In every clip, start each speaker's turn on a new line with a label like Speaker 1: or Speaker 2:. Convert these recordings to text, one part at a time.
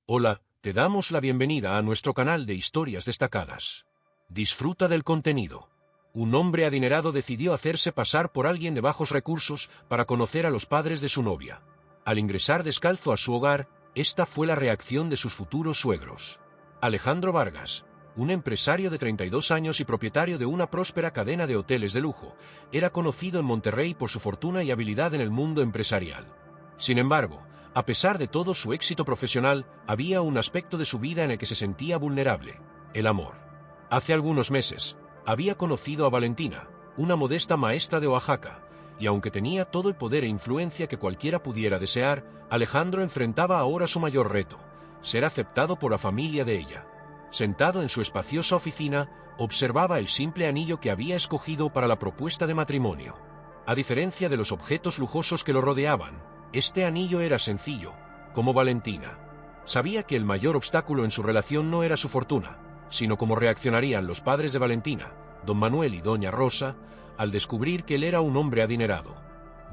Speaker 1: Hola, te damos la bienvenida a nuestro canal de historias destacadas. Disfruta del contenido. Un hombre adinerado decidió hacerse pasar por alguien de bajos recursos para conocer a los padres de su novia. Al ingresar descalzo a su hogar, esta fue la reacción de sus futuros suegros. Alejandro Vargas, un empresario de 32 años y propietario de una próspera cadena de hoteles de lujo, era conocido en Monterrey por su fortuna y habilidad en el mundo empresarial. Sin embargo, a pesar de todo su éxito profesional, había un aspecto de su vida en el que se sentía vulnerable: el amor. Hace algunos meses, había conocido a Valentina, una modesta maestra de Oaxaca, y aunque tenía todo el poder e influencia que cualquiera pudiera desear, Alejandro enfrentaba ahora su mayor reto: ser aceptado por la familia de ella. Sentado en su espaciosa oficina, observaba el simple anillo que había escogido para la propuesta de matrimonio. A diferencia de los objetos lujosos que lo rodeaban, este anillo era sencillo, como Valentina. Sabía que el mayor obstáculo en su relación no era su fortuna, sino cómo reaccionarían los padres de Valentina, don Manuel y doña Rosa, al descubrir que él era un hombre adinerado.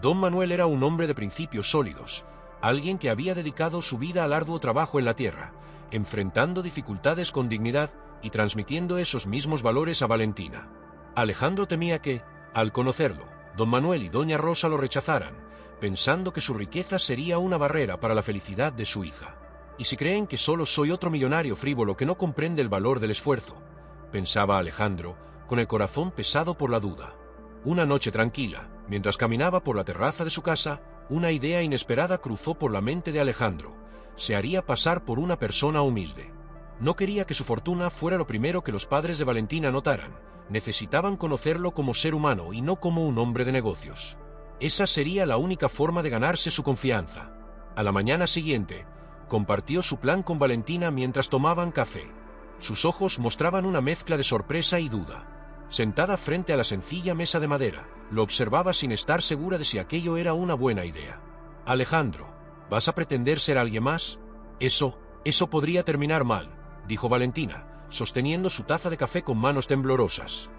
Speaker 1: Don Manuel era un hombre de principios sólidos, alguien que había dedicado su vida al arduo trabajo en la tierra, enfrentando dificultades con dignidad y transmitiendo esos mismos valores a Valentina. Alejandro temía que, al conocerlo, don Manuel y doña Rosa lo rechazaran, pensando que su riqueza sería una barrera para la felicidad de su hija. ¿Y si creen que solo soy otro millonario frívolo que no comprende el valor del esfuerzo?, pensaba Alejandro, con el corazón pesado por la duda. Una noche tranquila, mientras caminaba por la terraza de su casa, una idea inesperada cruzó por la mente de Alejandro: se haría pasar por una persona humilde. No quería que su fortuna fuera lo primero que los padres de Valentina notaran. Necesitaban conocerlo como ser humano y no como un hombre de negocios. Esa sería la única forma de ganarse su confianza. A la mañana siguiente, compartió su plan con Valentina mientras tomaban café. Sus ojos mostraban una mezcla de sorpresa y duda. Sentada frente a la sencilla mesa de madera, lo observaba sin estar segura de si aquello era una buena idea. «Alejandro, ¿vas a pretender ser alguien más? Eso podría terminar mal», dijo Valentina, sosteniendo su taza de café con manos temblorosas.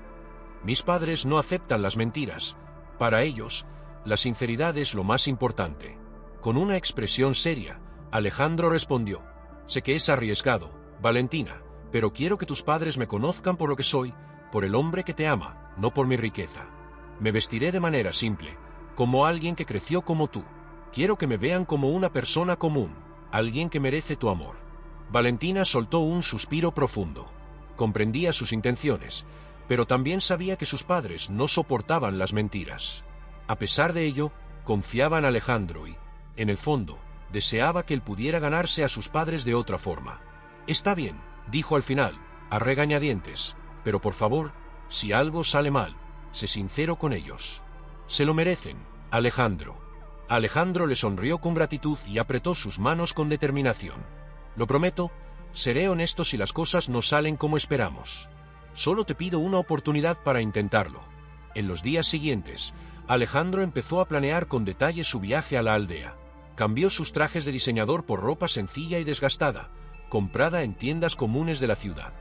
Speaker 1: «Mis padres no aceptan las mentiras. Para ellos, la sinceridad es lo más importante». Con una expresión seria, Alejandro respondió: «Sé que es arriesgado, Valentina, pero quiero que tus padres me conozcan por lo que soy, por el hombre que te ama, no por mi riqueza. Me vestiré de manera simple, como alguien que creció como tú. Quiero que me vean como una persona común, alguien que merece tu amor». Valentina soltó un suspiro profundo. Comprendía sus intenciones, pero también sabía que sus padres no soportaban las mentiras. A pesar de ello, confiaba en Alejandro y, en el fondo, deseaba que él pudiera ganarse a sus padres de otra forma. «Está bien», dijo al final, a regañadientes, «pero por favor, si algo sale mal, sé sincero con ellos. Se lo merecen, Alejandro». Alejandro le sonrió con gratitud y apretó sus manos con determinación. «Lo prometo, seré honesto si las cosas no salen como esperamos. Solo te pido una oportunidad para intentarlo». En los días siguientes, Alejandro empezó a planear con detalle su viaje a la aldea. Cambió sus trajes de diseñador por ropa sencilla y desgastada, comprada en tiendas comunes de la ciudad.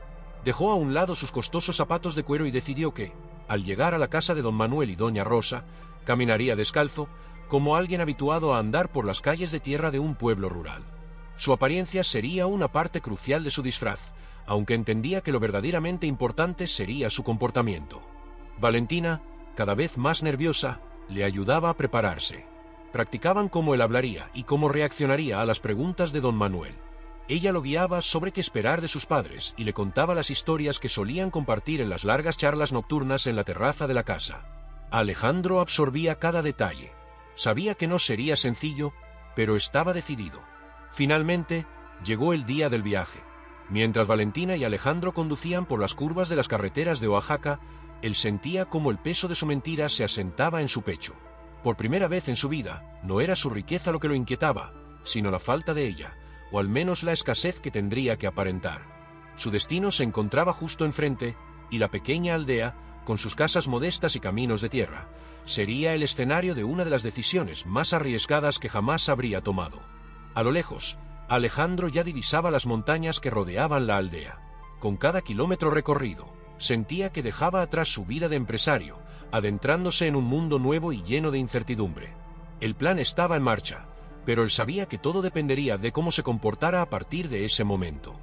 Speaker 1: Dejó a un lado sus costosos zapatos de cuero y decidió que, al llegar a la casa de don Manuel y doña Rosa, caminaría descalzo, como alguien habituado a andar por las calles de tierra de un pueblo rural. Su apariencia sería una parte crucial de su disfraz, aunque entendía que lo verdaderamente importante sería su comportamiento. Valentina, cada vez más nerviosa, le ayudaba a prepararse. Practicaban cómo él hablaría y cómo reaccionaría a las preguntas de don Manuel. Ella lo guiaba sobre qué esperar de sus padres y le contaba las historias que solían compartir en las largas charlas nocturnas en la terraza de la casa. Alejandro absorbía cada detalle. Sabía que no sería sencillo, pero estaba decidido. Finalmente, llegó el día del viaje. Mientras Valentina y Alejandro conducían por las curvas de las carreteras de Oaxaca, él sentía cómo el peso de su mentira se asentaba en su pecho. Por primera vez en su vida, no era su riqueza lo que lo inquietaba, sino la falta de ella, o al menos la escasez que tendría que aparentar. Su destino se encontraba justo enfrente, y la pequeña aldea, con sus casas modestas y caminos de tierra, sería el escenario de una de las decisiones más arriesgadas que jamás habría tomado. A lo lejos, Alejandro ya divisaba las montañas que rodeaban la aldea. Con cada kilómetro recorrido, sentía que dejaba atrás su vida de empresario, adentrándose en un mundo nuevo y lleno de incertidumbre. El plan estaba en marcha, pero él sabía que todo dependería de cómo se comportara a partir de ese momento.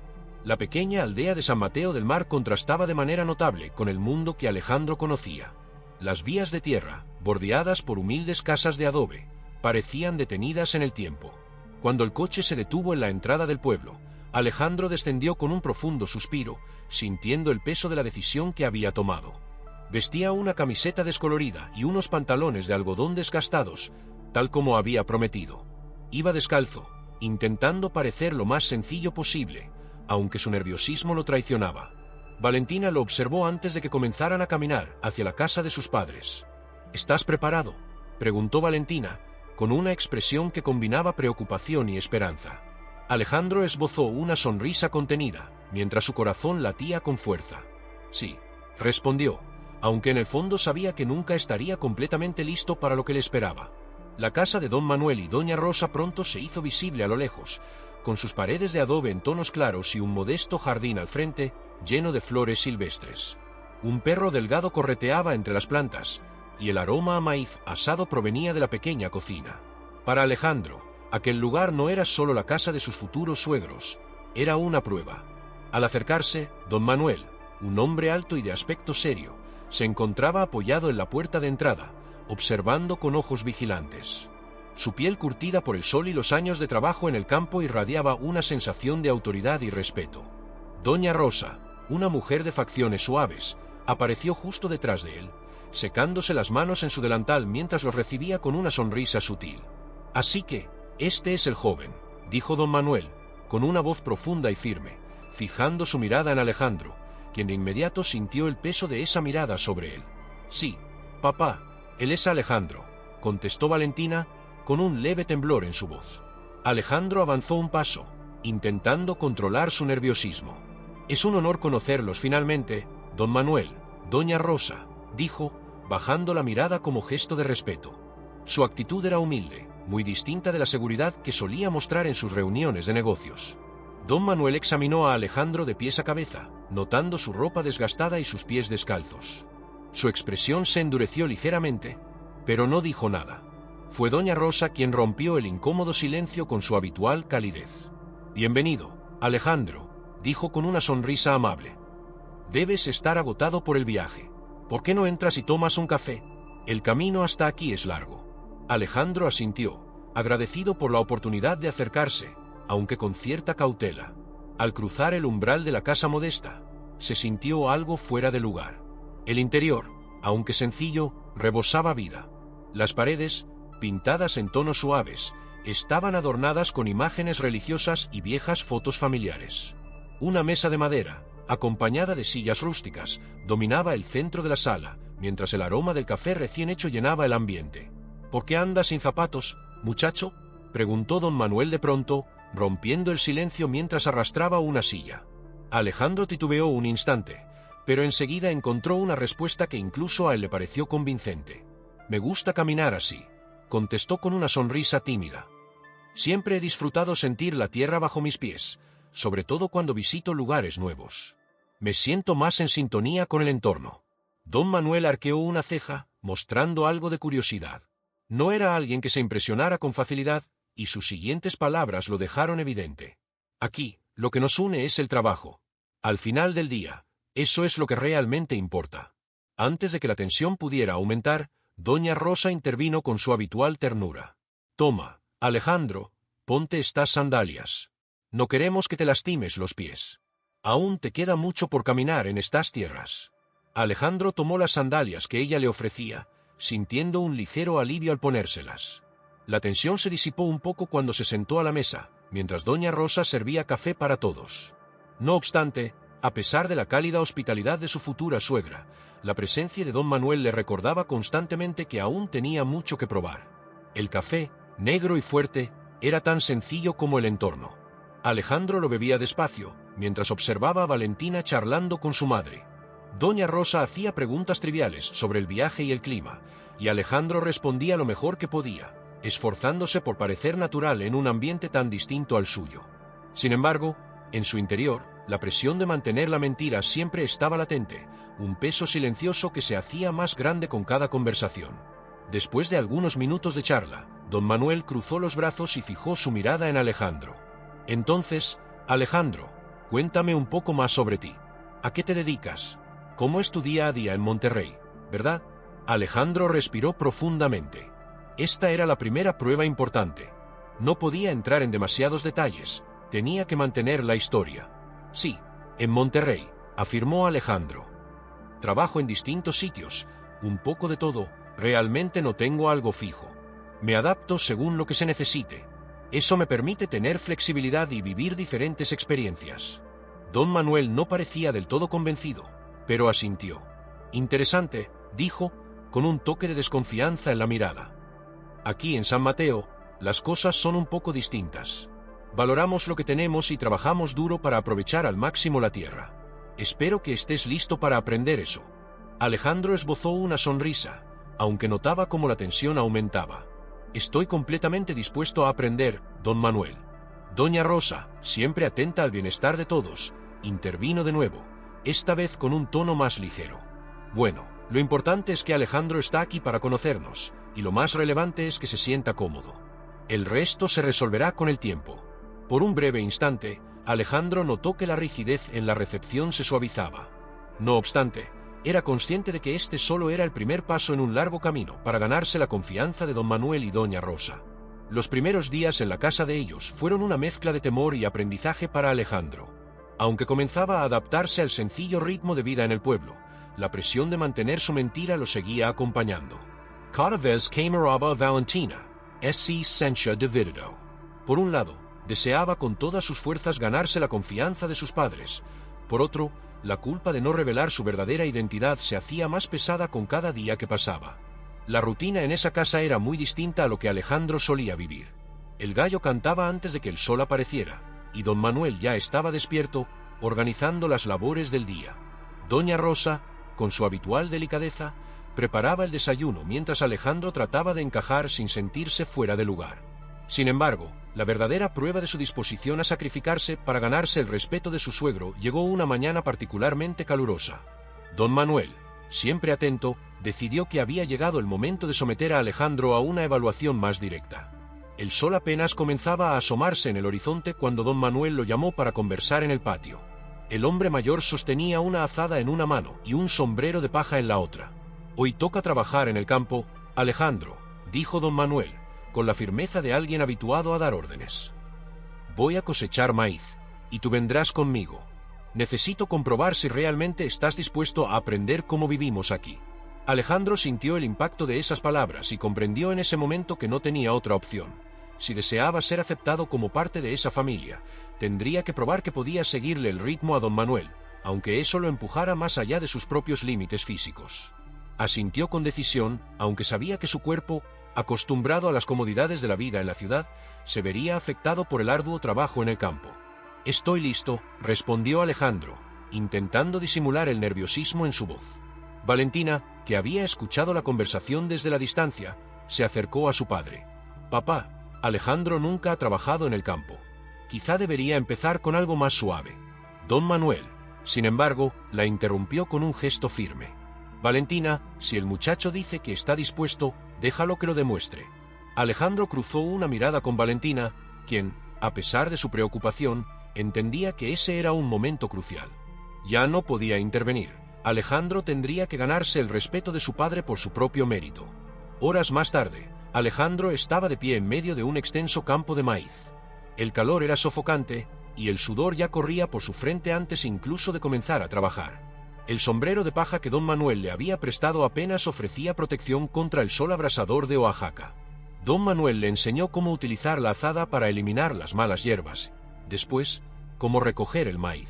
Speaker 1: La pequeña aldea de San Mateo del Mar contrastaba de manera notable con el mundo que Alejandro conocía. Las vías de tierra, bordeadas por humildes casas de adobe, parecían detenidas en el tiempo. Cuando el coche se detuvo en la entrada del pueblo, Alejandro descendió con un profundo suspiro, sintiendo el peso de la decisión que había tomado. Vestía una camiseta descolorida y unos pantalones de algodón desgastados, tal como había prometido. Iba descalzo, intentando parecer lo más sencillo posible, aunque su nerviosismo lo traicionaba. Valentina lo observó antes de que comenzaran a caminar hacia la casa de sus padres. ¿Estás preparado?, preguntó Valentina, con una expresión que combinaba preocupación y esperanza. Alejandro esbozó una sonrisa contenida, mientras su corazón latía con fuerza. Sí, respondió, aunque en el fondo sabía que nunca estaría completamente listo para lo que le esperaba. La casa de don Manuel y doña Rosa pronto se hizo visible a lo lejos, con sus paredes de adobe en tonos claros y un modesto jardín al frente, lleno de flores silvestres. Un perro delgado correteaba entre las plantas, y el aroma a maíz asado provenía de la pequeña cocina. Para Alejandro, aquel lugar no era solo la casa de sus futuros suegros, era una prueba. Al acercarse, don Manuel, un hombre alto y de aspecto serio, se encontraba apoyado en la puerta de entrada, observando con ojos vigilantes. Su piel curtida por el sol y los años de trabajo en el campo irradiaba una sensación de autoridad y respeto. Doña Rosa, una mujer de facciones suaves, apareció justo detrás de él, secándose las manos en su delantal mientras los recibía con una sonrisa sutil. «Así que, este es el joven», dijo don Manuel, con una voz profunda y firme, fijando su mirada en Alejandro, quien de inmediato sintió el peso de esa mirada sobre él. «Sí, papá, él es Alejandro», contestó Valentina, con un leve temblor en su voz. Alejandro avanzó un paso, intentando controlar su nerviosismo. «Es un honor conocerlos finalmente, don Manuel, doña Rosa», dijo, bajando la mirada como gesto de respeto. Su actitud era humilde, muy distinta de la seguridad que solía mostrar en sus reuniones de negocios. Don Manuel examinó a Alejandro de pies a cabeza, notando su ropa desgastada y sus pies descalzos. Su expresión se endureció ligeramente, pero no dijo nada. Fue doña Rosa quien rompió el incómodo silencio con su habitual calidez. «Bienvenido, Alejandro», dijo con una sonrisa amable. «Debes estar agotado por el viaje. ¿Por qué no entras y tomas un café? El camino hasta aquí es largo». Alejandro asintió, agradecido por la oportunidad de acercarse, aunque con cierta cautela. Al cruzar el umbral de la casa modesta, se sintió algo fuera de lugar. El interior, aunque sencillo, rebosaba vida. Las paredes, pintadas en tonos suaves, estaban adornadas con imágenes religiosas y viejas fotos familiares. Una mesa de madera, acompañada de sillas rústicas, dominaba el centro de la sala, mientras el aroma del café recién hecho llenaba el ambiente. «¿Por qué andas sin zapatos, muchacho?», preguntó don Manuel de pronto, rompiendo el silencio mientras arrastraba una silla. Alejandro titubeó un instante, pero enseguida encontró una respuesta que incluso a él le pareció convincente. «Me gusta caminar así», contestó con una sonrisa tímida. «Siempre he disfrutado sentir la tierra bajo mis pies, sobre todo cuando visito lugares nuevos. Me siento más en sintonía con el entorno». Don Manuel arqueó una ceja, mostrando algo de curiosidad. No era alguien que se impresionara con facilidad, y sus siguientes palabras lo dejaron evidente. «Aquí, lo que nos une es el trabajo. Al final del día, eso es lo que realmente importa». Antes de que la tensión pudiera aumentar, doña Rosa intervino con su habitual ternura. «Toma, Alejandro, ponte estas sandalias. No queremos que te lastimes los pies. Aún te queda mucho por caminar en estas tierras». Alejandro tomó las sandalias que ella le ofrecía, sintiendo un ligero alivio al ponérselas. La tensión se disipó un poco cuando se sentó a la mesa, mientras doña Rosa servía café para todos. No obstante, a pesar de la cálida hospitalidad de su futura suegra, la presencia de don Manuel le recordaba constantemente que aún tenía mucho que probar. El café, negro y fuerte, era tan sencillo como el entorno. Alejandro lo bebía despacio, mientras observaba a Valentina charlando con su madre. Doña Rosa hacía preguntas triviales sobre el viaje y el clima, y Alejandro respondía lo mejor que podía, esforzándose por parecer natural en un ambiente tan distinto al suyo. Sin embargo, en su interior, la presión de mantener la mentira siempre estaba latente, un peso silencioso que se hacía más grande con cada conversación. Después de algunos minutos de charla, Don Manuel cruzó los brazos y fijó su mirada en Alejandro. Entonces, Alejandro, cuéntame un poco más sobre ti. ¿A qué te dedicas? ¿Cómo es tu día a día en Monterrey, verdad? Alejandro respiró profundamente. Esta era la primera prueba importante. No podía entrar en demasiados detalles, tenía que mantener la historia. Sí, en Monterrey, afirmó Alejandro. Trabajo en distintos sitios, un poco de todo, realmente no tengo algo fijo. Me adapto según lo que se necesite. Eso me permite tener flexibilidad y vivir diferentes experiencias. Don Manuel no parecía del todo convencido, pero asintió. Interesante, dijo, con un toque de desconfianza en la mirada. Aquí en San Mateo, las cosas son un poco distintas. Valoramos lo que tenemos y trabajamos duro para aprovechar al máximo la tierra. Espero que estés listo para aprender eso. Alejandro esbozó una sonrisa, aunque notaba cómo la tensión aumentaba. Estoy completamente dispuesto a aprender, don Manuel. Doña Rosa, siempre atenta al bienestar de todos, intervino de nuevo, esta vez con un tono más ligero. Bueno, lo importante es que Alejandro está aquí para conocernos, y lo más relevante es que se sienta cómodo. El resto se resolverá con el tiempo. Por un breve instante, Alejandro notó que la rigidez en la recepción se suavizaba. No obstante, era consciente de que este solo era el primer paso en un largo camino para ganarse la confianza de don Manuel y doña Rosa. Los primeros días en la casa de ellos fueron una mezcla de temor y aprendizaje para Alejandro. Aunque comenzaba a adaptarse al sencillo ritmo de vida en el pueblo, la presión de mantener su mentira lo seguía acompañando. Cada vez que miraba a Valentina, se sentía dividido. Por un lado, deseaba con todas sus fuerzas ganarse la confianza de sus padres. Por otro, la culpa de no revelar su verdadera identidad se hacía más pesada con cada día que pasaba. La rutina en esa casa era muy distinta a lo que Alejandro solía vivir. El gallo cantaba antes de que el sol apareciera, y don Manuel ya estaba despierto, organizando las labores del día. Doña Rosa, con su habitual delicadeza, preparaba el desayuno mientras Alejandro trataba de encajar sin sentirse fuera de lugar. Sin embargo, la verdadera prueba de su disposición a sacrificarse para ganarse el respeto de su suegro llegó una mañana particularmente calurosa. Don Manuel, siempre atento, decidió que había llegado el momento de someter a Alejandro a una evaluación más directa. El sol apenas comenzaba a asomarse en el horizonte cuando don Manuel lo llamó para conversar en el patio. El hombre mayor sostenía una azada en una mano y un sombrero de paja en la otra. «Hoy toca trabajar en el campo, Alejandro», dijo don Manuel, con la firmeza de alguien habituado a dar órdenes. «Voy a cosechar maíz, y tú vendrás conmigo. Necesito comprobar si realmente estás dispuesto a aprender cómo vivimos aquí». Alejandro sintió el impacto de esas palabras y comprendió en ese momento que no tenía otra opción. Si deseaba ser aceptado como parte de esa familia, tendría que probar que podía seguirle el ritmo a don Manuel, aunque eso lo empujara más allá de sus propios límites físicos. Asintió con decisión, aunque sabía que su cuerpo, acostumbrado a las comodidades de la vida en la ciudad, se vería afectado por el arduo trabajo en el campo. «Estoy listo», respondió Alejandro, intentando disimular el nerviosismo en su voz. Valentina, que había escuchado la conversación desde la distancia, se acercó a su padre. «Papá, Alejandro nunca ha trabajado en el campo. Quizá debería empezar con algo más suave». Don Manuel, sin embargo, la interrumpió con un gesto firme. «Valentina, si el muchacho dice que está dispuesto, déjalo que lo demuestre». Alejandro cruzó una mirada con Valentina, quien, a pesar de su preocupación, entendía que ese era un momento crucial. Ya no podía intervenir. Alejandro tendría que ganarse el respeto de su padre por su propio mérito. Horas más tarde, Alejandro estaba de pie en medio de un extenso campo de maíz. El calor era sofocante, y el sudor ya corría por su frente antes incluso de comenzar a trabajar. El sombrero de paja que don Manuel le había prestado apenas ofrecía protección contra el sol abrasador de Oaxaca. Don Manuel le enseñó cómo utilizar la azada para eliminar las malas hierbas, después, cómo recoger el maíz.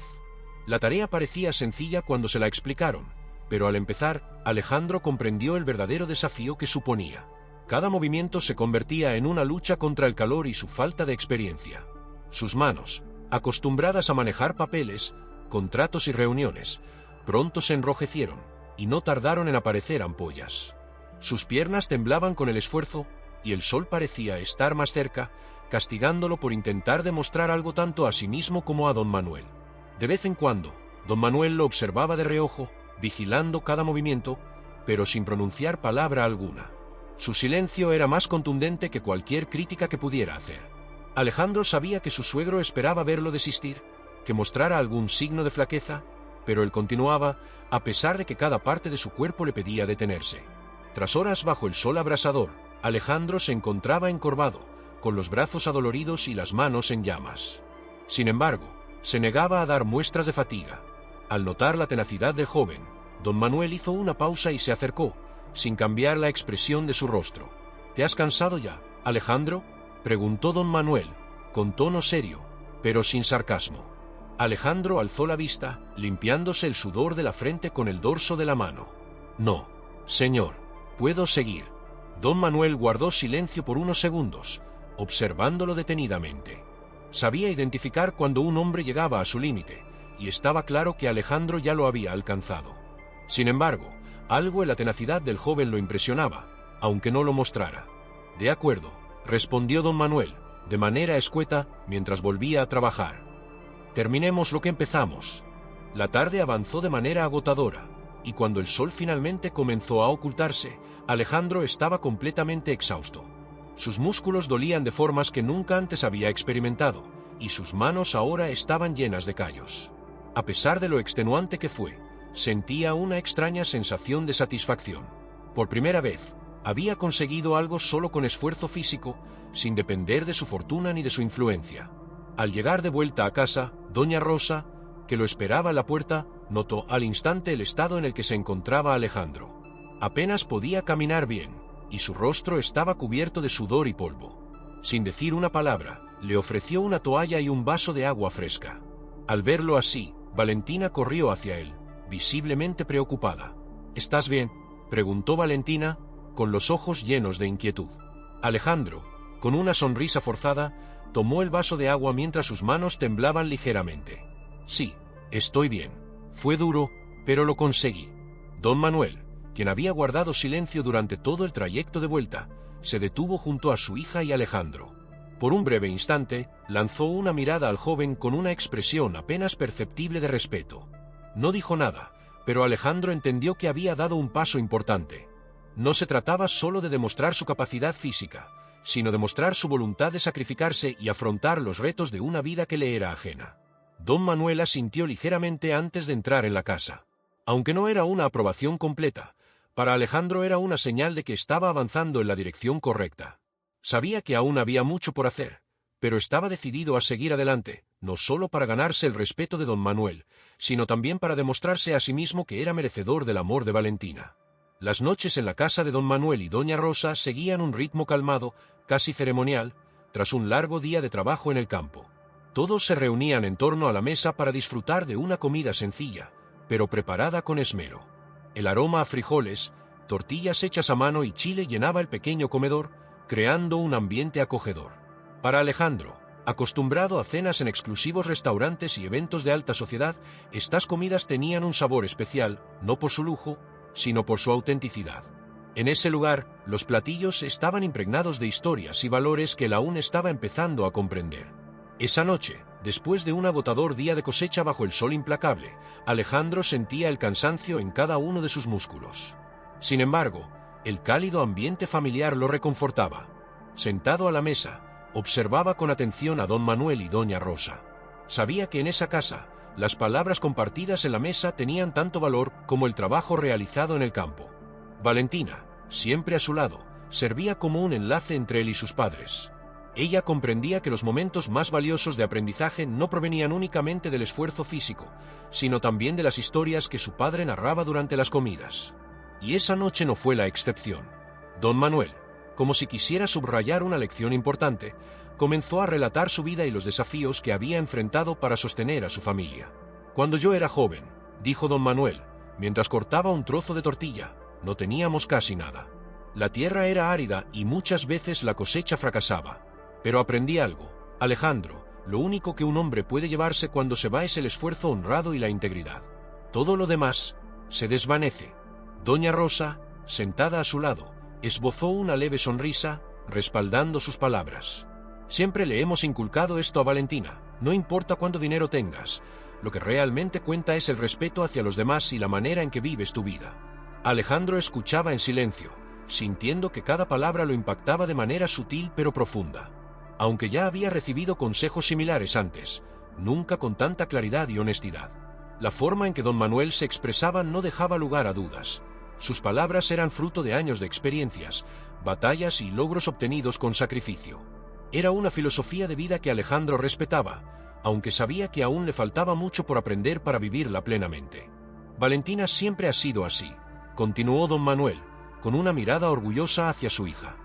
Speaker 1: La tarea parecía sencilla cuando se la explicaron, pero al empezar, Alejandro comprendió el verdadero desafío que suponía. Cada movimiento se convertía en una lucha contra el calor y su falta de experiencia. Sus manos, acostumbradas a manejar papeles, contratos y reuniones, pronto se enrojecieron, y no tardaron en aparecer ampollas. Sus piernas temblaban con el esfuerzo, y el sol parecía estar más cerca, castigándolo por intentar demostrar algo tanto a sí mismo como a don Manuel. De vez en cuando, don Manuel lo observaba de reojo, vigilando cada movimiento, pero sin pronunciar palabra alguna. Su silencio era más contundente que cualquier crítica que pudiera hacer. Alejandro sabía que su suegro esperaba verlo desistir, que mostrara algún signo de flaqueza, pero él continuaba, a pesar de que cada parte de su cuerpo le pedía detenerse. Tras horas bajo el sol abrasador, Alejandro se encontraba encorvado, con los brazos adoloridos y las manos en llamas. Sin embargo, se negaba a dar muestras de fatiga. Al notar la tenacidad del joven, don Manuel hizo una pausa y se acercó, sin cambiar la expresión de su rostro. ¿Te has cansado ya, Alejandro?, preguntó don Manuel, con tono serio, pero sin sarcasmo. Alejandro alzó la vista, limpiándose el sudor de la frente con el dorso de la mano. No, señor, puedo seguir. Don Manuel guardó silencio por unos segundos, observándolo detenidamente. Sabía identificar cuando un hombre llegaba a su límite, y estaba claro que Alejandro ya lo había alcanzado. Sin embargo, algo en la tenacidad del joven lo impresionaba, aunque no lo mostrara. De acuerdo, respondió don Manuel, de manera escueta, mientras volvía a trabajar. Terminemos lo que empezamos. La tarde avanzó de manera agotadora, y cuando el sol finalmente comenzó a ocultarse, Alejandro estaba completamente exhausto. Sus músculos dolían de formas que nunca antes había experimentado, y sus manos ahora estaban llenas de callos. A pesar de lo extenuante que fue, sentía una extraña sensación de satisfacción. Por primera vez, había conseguido algo solo con esfuerzo físico, sin depender de su fortuna ni de su influencia. Al llegar de vuelta a casa, doña Rosa, que lo esperaba en la puerta, notó al instante el estado en el que se encontraba Alejandro. Apenas podía caminar bien, y su rostro estaba cubierto de sudor y polvo. Sin decir una palabra, le ofreció una toalla y un vaso de agua fresca. Al verlo así, Valentina corrió hacia él, visiblemente preocupada. ¿Estás bien?, preguntó Valentina, con los ojos llenos de inquietud. Alejandro, con una sonrisa forzada, tomó el vaso de agua mientras sus manos temblaban ligeramente. Sí, estoy bien. Fue duro, pero lo conseguí. Don Manuel, quien había guardado silencio durante todo el trayecto de vuelta, se detuvo junto a su hija y Alejandro. Por un breve instante, lanzó una mirada al joven con una expresión apenas perceptible de respeto. No dijo nada, pero Alejandro entendió que había dado un paso importante. No se trataba solo de demostrar su capacidad física, sino de mostrar su voluntad de sacrificarse y afrontar los retos de una vida que le era ajena. Don Manuel asintió ligeramente antes de entrar en la casa. Aunque no era una aprobación completa, para Alejandro era una señal de que estaba avanzando en la dirección correcta. Sabía que aún había mucho por hacer, pero estaba decidido a seguir adelante, no solo para ganarse el respeto de don Manuel, sino también para demostrarse a sí mismo que era merecedor del amor de Valentina. Las noches en la casa de don Manuel y doña Rosa seguían un ritmo calmado, casi ceremonial, tras un largo día de trabajo en el campo. Todos se reunían en torno a la mesa para disfrutar de una comida sencilla, pero preparada con esmero. El aroma a frijoles, tortillas hechas a mano y chile llenaba el pequeño comedor, creando un ambiente acogedor. Para Alejandro, acostumbrado a cenas en exclusivos restaurantes y eventos de alta sociedad, estas comidas tenían un sabor especial, no por su lujo, sino por su autenticidad. En ese lugar, los platillos estaban impregnados de historias y valores que él aún estaba empezando a comprender. Esa noche, después de un agotador día de cosecha bajo el sol implacable, Alejandro sentía el cansancio en cada uno de sus músculos. Sin embargo, el cálido ambiente familiar lo reconfortaba. Sentado a la mesa, observaba con atención a don Manuel y doña Rosa. Sabía que en esa casa, las palabras compartidas en la mesa tenían tanto valor como el trabajo realizado en el campo. Valentina, siempre a su lado, servía como un enlace entre él y sus padres. Ella comprendía que los momentos más valiosos de aprendizaje no provenían únicamente del esfuerzo físico, sino también de las historias que su padre narraba durante las comidas. Y esa noche no fue la excepción. Don Manuel, como si quisiera subrayar una lección importante, comenzó a relatar su vida y los desafíos que había enfrentado para sostener a su familia. Cuando yo era joven, dijo don Manuel, mientras cortaba un trozo de tortilla, no teníamos casi nada. La tierra era árida y muchas veces la cosecha fracasaba. Pero aprendí algo, Alejandro, lo único que un hombre puede llevarse cuando se va es el esfuerzo honrado y la integridad. Todo lo demás se desvanece. Doña Rosa, sentada a su lado, esbozó una leve sonrisa, respaldando sus palabras. Siempre le hemos inculcado esto a Valentina, no importa cuánto dinero tengas, lo que realmente cuenta es el respeto hacia los demás y la manera en que vives tu vida. Alejandro escuchaba en silencio, sintiendo que cada palabra lo impactaba de manera sutil pero profunda. Aunque ya había recibido consejos similares antes, nunca con tanta claridad y honestidad. La forma en que don Manuel se expresaba no dejaba lugar a dudas. Sus palabras eran fruto de años de experiencias, batallas y logros obtenidos con sacrificio. Era una filosofía de vida que Alejandro respetaba, aunque sabía que aún le faltaba mucho por aprender para vivirla plenamente. Valentina siempre ha sido así, continuó don Manuel, con una mirada orgullosa hacia su hija.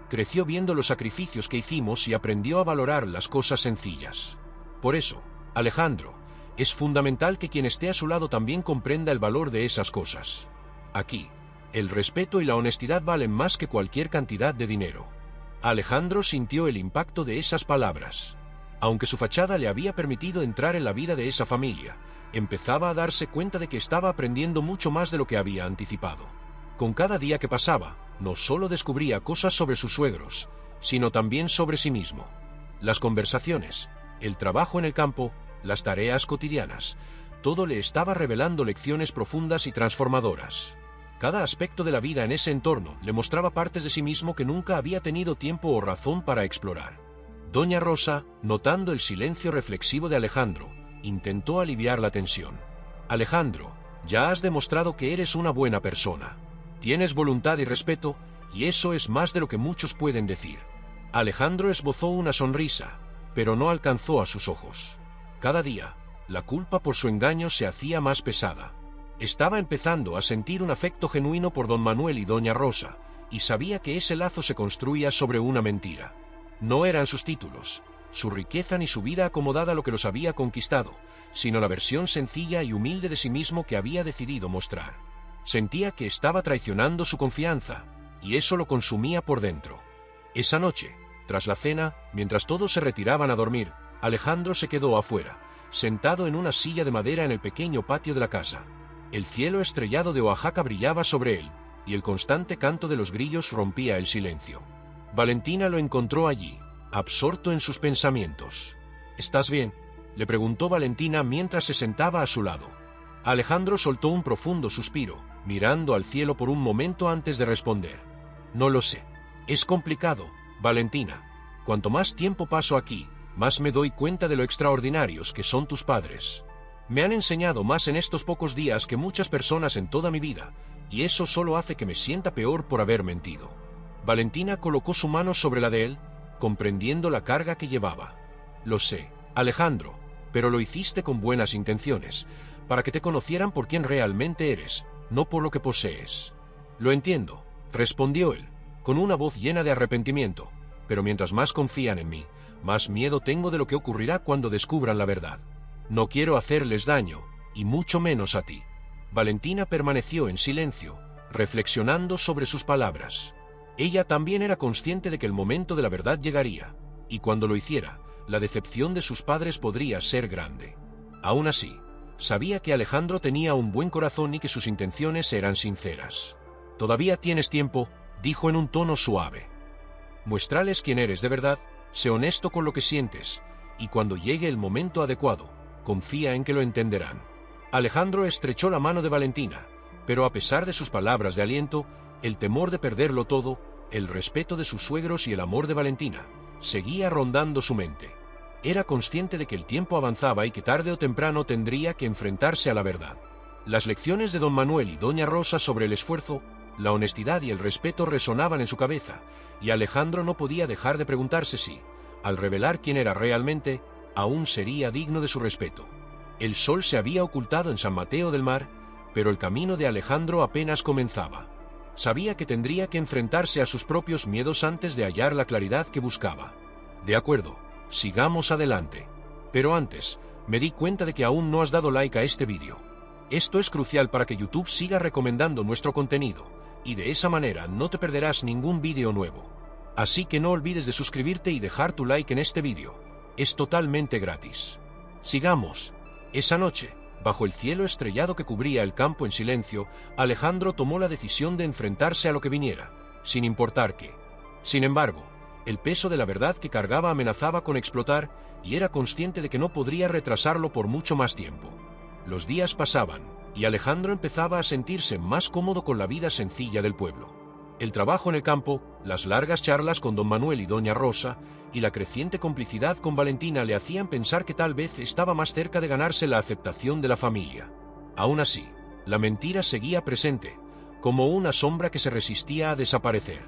Speaker 1: Creció viendo los sacrificios que hicimos y aprendió a valorar las cosas sencillas. Por eso, Alejandro, es fundamental que quien esté a su lado también comprenda el valor de esas cosas. Aquí, el respeto y la honestidad valen más que cualquier cantidad de dinero. Alejandro sintió el impacto de esas palabras. Aunque su fachada le había permitido entrar en la vida de esa familia, empezaba a darse cuenta de que estaba aprendiendo mucho más de lo que había anticipado. Con cada día que pasaba, no solo descubría cosas sobre sus suegros, sino también sobre sí mismo. Las conversaciones, el trabajo en el campo, las tareas cotidianas, todo le estaba revelando lecciones profundas y transformadoras. Cada aspecto de la vida en ese entorno le mostraba partes de sí mismo que nunca había tenido tiempo o razón para explorar. Doña Rosa, notando el silencio reflexivo de Alejandro, intentó aliviar la tensión. Alejandro, ya has demostrado que eres una buena persona. Tienes voluntad y respeto, y eso es más de lo que muchos pueden decir. Alejandro esbozó una sonrisa, pero no alcanzó a sus ojos. Cada día, la culpa por su engaño se hacía más pesada. Estaba empezando a sentir un afecto genuino por don Manuel y doña Rosa, y sabía que ese lazo se construía sobre una mentira. No eran sus títulos, su riqueza ni su vida acomodada lo que los había conquistado, sino la versión sencilla y humilde de sí mismo que había decidido mostrar. Sentía que estaba traicionando su confianza, y eso lo consumía por dentro. Esa noche, tras la cena, mientras todos se retiraban a dormir, Alejandro se quedó afuera, sentado en una silla de madera en el pequeño patio de la casa. El cielo estrellado de Oaxaca brillaba sobre él, y el constante canto de los grillos rompía el silencio. Valentina lo encontró allí, absorto en sus pensamientos. «¿Estás bien?», le preguntó Valentina mientras se sentaba a su lado. Alejandro soltó un profundo suspiro, mirando al cielo por un momento antes de responder. «No lo sé. Es complicado, Valentina. Cuanto más tiempo paso aquí, más me doy cuenta de lo extraordinarios que son tus padres. Me han enseñado más en estos pocos días que muchas personas en toda mi vida, y eso solo hace que me sienta peor por haber mentido». Valentina colocó su mano sobre la de él, comprendiendo la carga que llevaba. «Lo sé, Alejandro, pero lo hiciste con buenas intenciones, para que te conocieran por quien realmente eres, no por lo que posees». «Lo entiendo», respondió él, con una voz llena de arrepentimiento, «pero mientras más confían en mí, más miedo tengo de lo que ocurrirá cuando descubran la verdad. No quiero hacerles daño, y mucho menos a ti». Valentina permaneció en silencio, reflexionando sobre sus palabras. Ella también era consciente de que el momento de la verdad llegaría, y cuando lo hiciera, la decepción de sus padres podría ser grande. Aún así, sabía que Alejandro tenía un buen corazón y que sus intenciones eran sinceras. «Todavía tienes tiempo», dijo en un tono suave. «Muéstrales quién eres de verdad, sé honesto con lo que sientes, y cuando llegue el momento adecuado, confía en que lo entenderán». Alejandro estrechó la mano de Valentina, pero a pesar de sus palabras de aliento, el temor de perderlo todo, el respeto de sus suegros y el amor de Valentina, seguía rondando su mente. Era consciente de que el tiempo avanzaba y que tarde o temprano tendría que enfrentarse a la verdad. Las lecciones de don Manuel y doña Rosa sobre el esfuerzo, la honestidad y el respeto resonaban en su cabeza, y Alejandro no podía dejar de preguntarse si, al revelar quién era realmente, aún sería digno de su respeto. El sol se había ocultado en San Mateo del Mar, pero el camino de Alejandro apenas comenzaba. Sabía que tendría que enfrentarse a sus propios miedos antes de hallar la claridad que buscaba. «De acuerdo, sigamos adelante. Pero antes, me di cuenta de que aún no has dado like a este vídeo. Esto es crucial para que YouTube siga recomendando nuestro contenido, y de esa manera no te perderás ningún vídeo nuevo. Así que no olvides de suscribirte y dejar tu like en este vídeo. Es totalmente gratis. Sigamos». Esa noche, bajo el cielo estrellado que cubría el campo en silencio, Alejandro tomó la decisión de enfrentarse a lo que viniera, sin importar qué. Sin embargo, el peso de la verdad que cargaba amenazaba con explotar, y era consciente de que no podría retrasarlo por mucho más tiempo. Los días pasaban, y Alejandro empezaba a sentirse más cómodo con la vida sencilla del pueblo. El trabajo en el campo, las largas charlas con don Manuel y doña Rosa, y la creciente complicidad con Valentina le hacían pensar que tal vez estaba más cerca de ganarse la aceptación de la familia. Aún así, la mentira seguía presente, como una sombra que se resistía a desaparecer.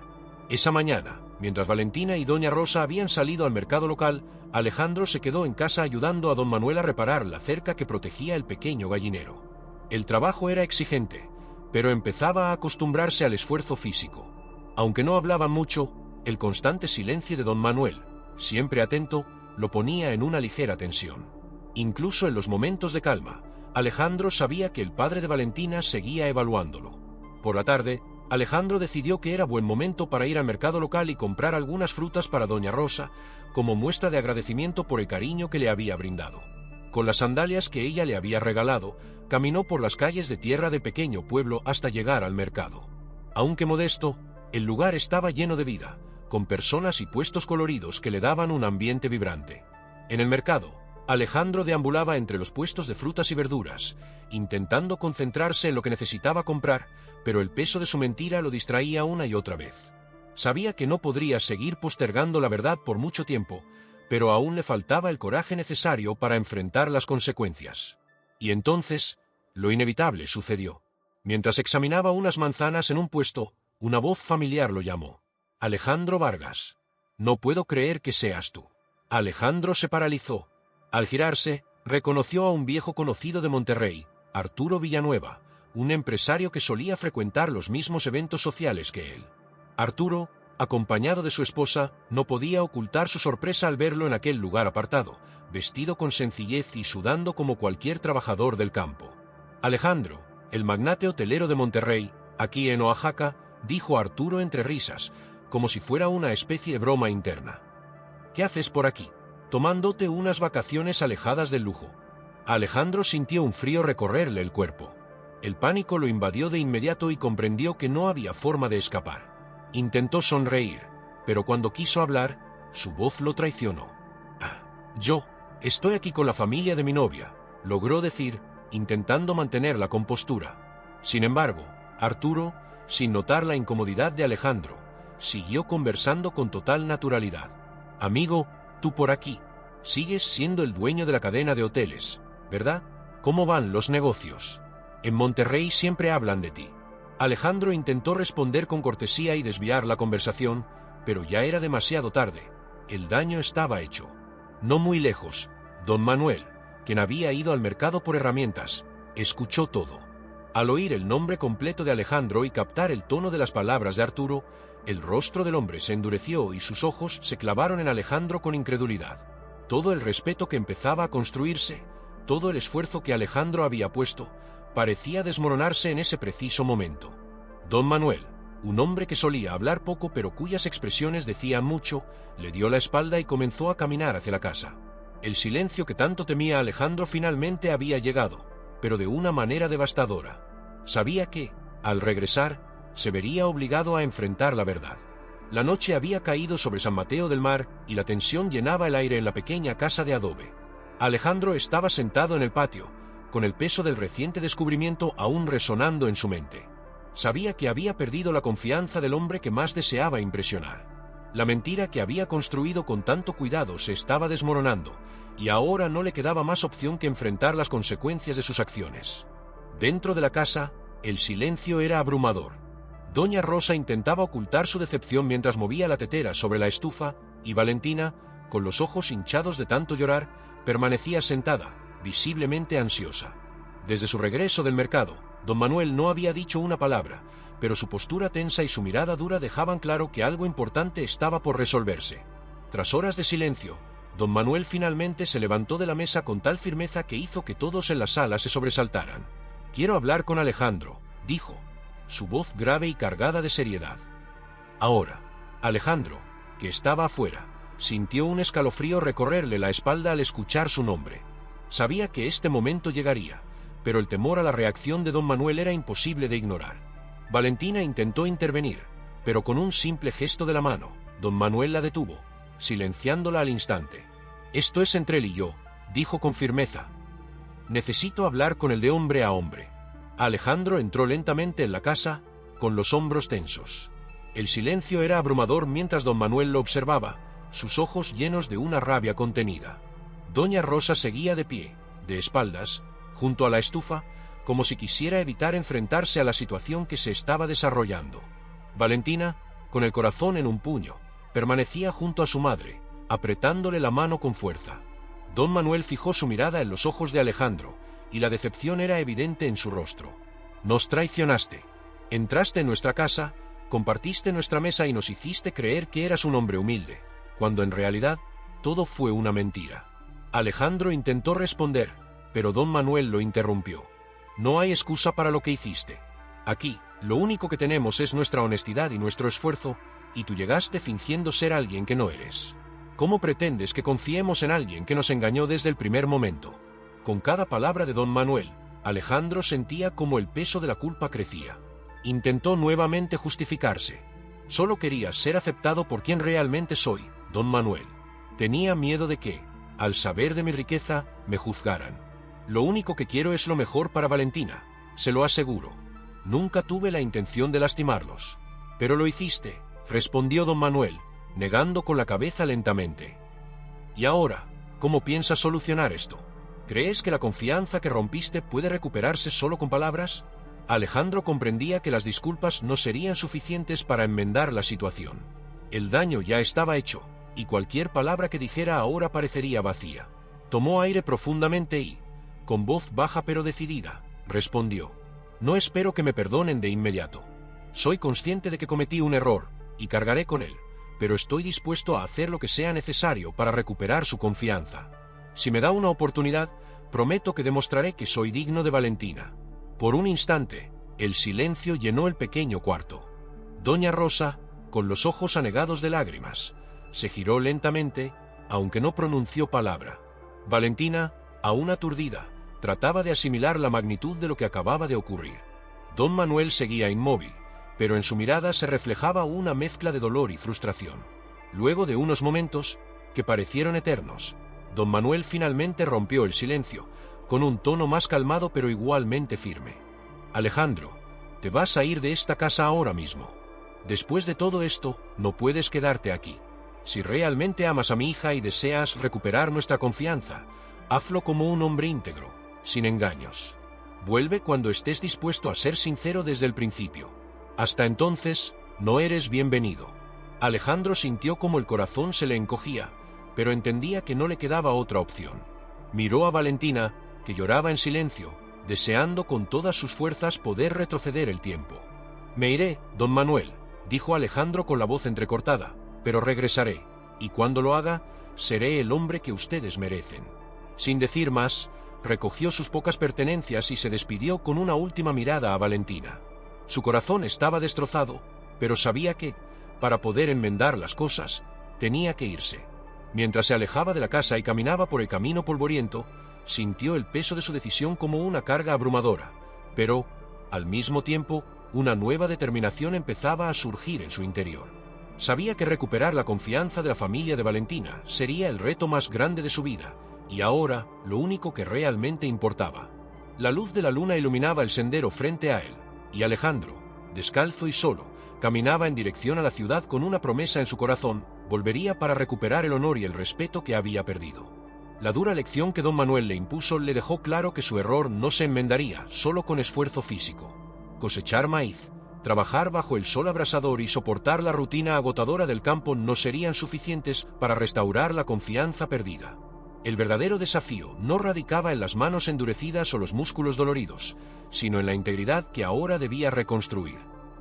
Speaker 1: Esa mañana, mientras Valentina y doña Rosa habían salido al mercado local, Alejandro se quedó en casa ayudando a don Manuel a reparar la cerca que protegía el pequeño gallinero. El trabajo era exigente, pero empezaba a acostumbrarse al esfuerzo físico. Aunque no hablaban mucho, el constante silencio de don Manuel, siempre atento, lo ponía en una ligera tensión. Incluso en los momentos de calma, Alejandro sabía que el padre de Valentina seguía evaluándolo. Por la tarde, Alejandro decidió que era buen momento para ir al mercado local y comprar algunas frutas para doña Rosa, como muestra de agradecimiento por el cariño que le había brindado. Con las sandalias que ella le había regalado, caminó por las calles de tierra del pequeño pueblo hasta llegar al mercado. Aunque modesto, el lugar estaba lleno de vida, con personas y puestos coloridos que le daban un ambiente vibrante. En el mercado, Alejandro deambulaba entre los puestos de frutas y verduras, intentando concentrarse en lo que necesitaba comprar, pero el peso de su mentira lo distraía una y otra vez. Sabía que no podría seguir postergando la verdad por mucho tiempo, pero aún le faltaba el coraje necesario para enfrentar las consecuencias. Y entonces, lo inevitable sucedió. Mientras examinaba unas manzanas en un puesto, una voz familiar lo llamó. Alejandro Vargas. No puedo creer que seas tú. Alejandro se paralizó. Al girarse, reconoció a un viejo conocido de Monterrey, Arturo Villanueva, un empresario que solía frecuentar los mismos eventos sociales que él. Arturo, acompañado de su esposa, no podía ocultar su sorpresa al verlo en aquel lugar apartado, vestido con sencillez y sudando como cualquier trabajador del campo. Alejandro, el magnate hotelero de Monterrey, aquí en Oaxaca, dijo Arturo entre risas, como si fuera una especie de broma interna. ¿Qué haces por aquí? Tomándote unas vacaciones alejadas del lujo. Alejandro sintió un frío recorrerle el cuerpo. El pánico lo invadió de inmediato y comprendió que no había forma de escapar. Intentó sonreír, pero cuando quiso hablar, su voz lo traicionó. Yo estoy aquí con la familia de mi novia, logró decir, intentando mantener la compostura. Sin embargo, Arturo, sin notar la incomodidad de Alejandro, siguió conversando con total naturalidad. Amigo, tú por aquí. Sigues siendo el dueño de la cadena de hoteles, ¿verdad? ¿Cómo van los negocios? En Monterrey siempre hablan de ti. Alejandro intentó responder con cortesía y desviar la conversación, pero ya era demasiado tarde. El daño estaba hecho. No muy lejos, don Manuel, quien había ido al mercado por herramientas, escuchó todo. Al oír el nombre completo de Alejandro y captar el tono de las palabras de Arturo, el rostro del hombre se endureció y sus ojos se clavaron en Alejandro con incredulidad. Todo el respeto que empezaba a construirse, todo el esfuerzo que Alejandro había puesto, parecía desmoronarse en ese preciso momento. Don Manuel, un hombre que solía hablar poco pero cuyas expresiones decían mucho, le dio la espalda y comenzó a caminar hacia la casa. El silencio que tanto temía Alejandro finalmente había llegado, pero de una manera devastadora. Sabía que, al regresar, se vería obligado a enfrentar la verdad. La noche había caído sobre San Mateo del Mar y la tensión llenaba el aire en la pequeña casa de adobe. Alejandro estaba sentado en el patio, con el peso del reciente descubrimiento aún resonando en su mente. Sabía que había perdido la confianza del hombre que más deseaba impresionar. La mentira que había construido con tanto cuidado se estaba desmoronando, y ahora no le quedaba más opción que enfrentar las consecuencias de sus acciones. Dentro de la casa, el silencio era abrumador. Doña Rosa intentaba ocultar su decepción mientras movía la tetera sobre la estufa, y Valentina, con los ojos hinchados de tanto llorar, permanecía sentada, visiblemente ansiosa. Desde su regreso del mercado, don Manuel no había dicho una palabra, pero su postura tensa y su mirada dura dejaban claro que algo importante estaba por resolverse. Tras horas de silencio, don Manuel finalmente se levantó de la mesa con tal firmeza que hizo que todos en la sala se sobresaltaran. «Quiero hablar con Alejandro», dijo, su voz grave y cargada de seriedad. Ahora, Alejandro, que estaba afuera, sintió un escalofrío recorrerle la espalda al escuchar su nombre. Sabía que este momento llegaría, pero el temor a la reacción de don Manuel era imposible de ignorar. Valentina intentó intervenir, pero con un simple gesto de la mano, don Manuel la detuvo, silenciándola al instante. «Esto es entre él y yo», dijo con firmeza. «Necesito hablar con él de hombre a hombre». Alejandro entró lentamente en la casa, con los hombros tensos. El silencio era abrumador mientras don Manuel lo observaba, sus ojos llenos de una rabia contenida. Doña Rosa seguía de pie, de espaldas, junto a la estufa, como si quisiera evitar enfrentarse a la situación que se estaba desarrollando. Valentina, con el corazón en un puño, permanecía junto a su madre, apretándole la mano con fuerza. Don Manuel fijó su mirada en los ojos de Alejandro, y la decepción era evidente en su rostro. Nos traicionaste. Entraste en nuestra casa, compartiste nuestra mesa y nos hiciste creer que eras un hombre humilde, cuando en realidad todo fue una mentira. Alejandro intentó responder, pero don Manuel lo interrumpió. No hay excusa para lo que hiciste. Aquí, lo único que tenemos es nuestra honestidad y nuestro esfuerzo, y tú llegaste fingiendo ser alguien que no eres. ¿Cómo pretendes que confiemos en alguien que nos engañó desde el primer momento? Con cada palabra de don Manuel, Alejandro sentía como el peso de la culpa crecía. Intentó nuevamente justificarse. Solo quería ser aceptado por quien realmente soy, don Manuel. Tenía miedo de que, al saber de mi riqueza, me juzgaran. Lo único que quiero es lo mejor para Valentina, se lo aseguro. Nunca tuve la intención de lastimarlos. Pero lo hiciste, respondió don Manuel, negando con la cabeza lentamente. ¿Y ahora, cómo piensas solucionar esto? ¿Crees que la confianza que rompiste puede recuperarse solo con palabras? Alejandro comprendía que las disculpas no serían suficientes para enmendar la situación. El daño ya estaba hecho, y cualquier palabra que dijera ahora parecería vacía. Tomó aire profundamente y, con voz baja pero decidida, respondió: no espero que me perdonen de inmediato. Soy consciente de que cometí un error, y cargaré con él, pero estoy dispuesto a hacer lo que sea necesario para recuperar su confianza. Si me da una oportunidad, prometo que demostraré que soy digno de Valentina. Por un instante, el silencio llenó el pequeño cuarto. Doña Rosa, con los ojos anegados de lágrimas, se giró lentamente, aunque no pronunció palabra. Valentina, aún aturdida, trataba de asimilar la magnitud de lo que acababa de ocurrir. Don Manuel seguía inmóvil, pero en su mirada se reflejaba una mezcla de dolor y frustración. Luego de unos momentos, que parecieron eternos, don Manuel finalmente rompió el silencio, con un tono más calmado pero igualmente firme. Alejandro, te vas a ir de esta casa ahora mismo. Después de todo esto, no puedes quedarte aquí. Si realmente amas a mi hija y deseas recuperar nuestra confianza, hazlo como un hombre íntegro, sin engaños. Vuelve cuando estés dispuesto a ser sincero desde el principio. Hasta entonces, no eres bienvenido. Alejandro sintió como el corazón se le encogía, pero entendía que no le quedaba otra opción. Miró a Valentina, que lloraba en silencio, deseando con todas sus fuerzas poder retroceder el tiempo. Me iré, don Manuel, dijo Alejandro con la voz entrecortada, pero regresaré, y cuando lo haga, seré el hombre que ustedes merecen. Sin decir más, recogió sus pocas pertenencias y se despidió con una última mirada a Valentina. Su corazón estaba destrozado, pero sabía que, para poder enmendar las cosas, tenía que irse. Mientras se alejaba de la casa y caminaba por el camino polvoriento, sintió el peso de su decisión como una carga abrumadora, pero, al mismo tiempo, una nueva determinación empezaba a surgir en su interior. Sabía que recuperar la confianza de la familia de Valentina sería el reto más grande de su vida, y ahora lo único que realmente importaba. La luz de la luna iluminaba el sendero frente a él, y Alejandro, descalzo y solo, caminaba en dirección a la ciudad con una promesa en su corazón: volvería para recuperar el honor y el respeto que había perdido. La dura lección que don Manuel le impuso le dejó claro que su error no se enmendaría solo con esfuerzo físico. Cosechar maíz, trabajar bajo el sol abrasador y soportar la rutina agotadora del campo no serían suficientes para restaurar la confianza perdida. El verdadero desafío no radicaba en las manos endurecidas o los músculos doloridos, sino en la integridad que ahora debía reconstruir.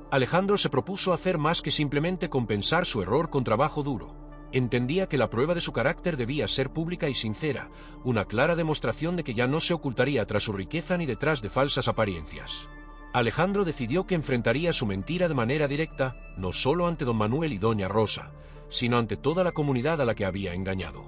Speaker 1: Alejandro se propuso hacer más que simplemente compensar su error con trabajo duro. Entendía que la prueba de su carácter debía ser pública y sincera, una clara demostración de que ya no se ocultaría tras su riqueza ni detrás de falsas apariencias. Alejandro decidió que enfrentaría su mentira de manera directa, no solo ante don Manuel y doña Rosa, sino ante toda la comunidad a la que había engañado.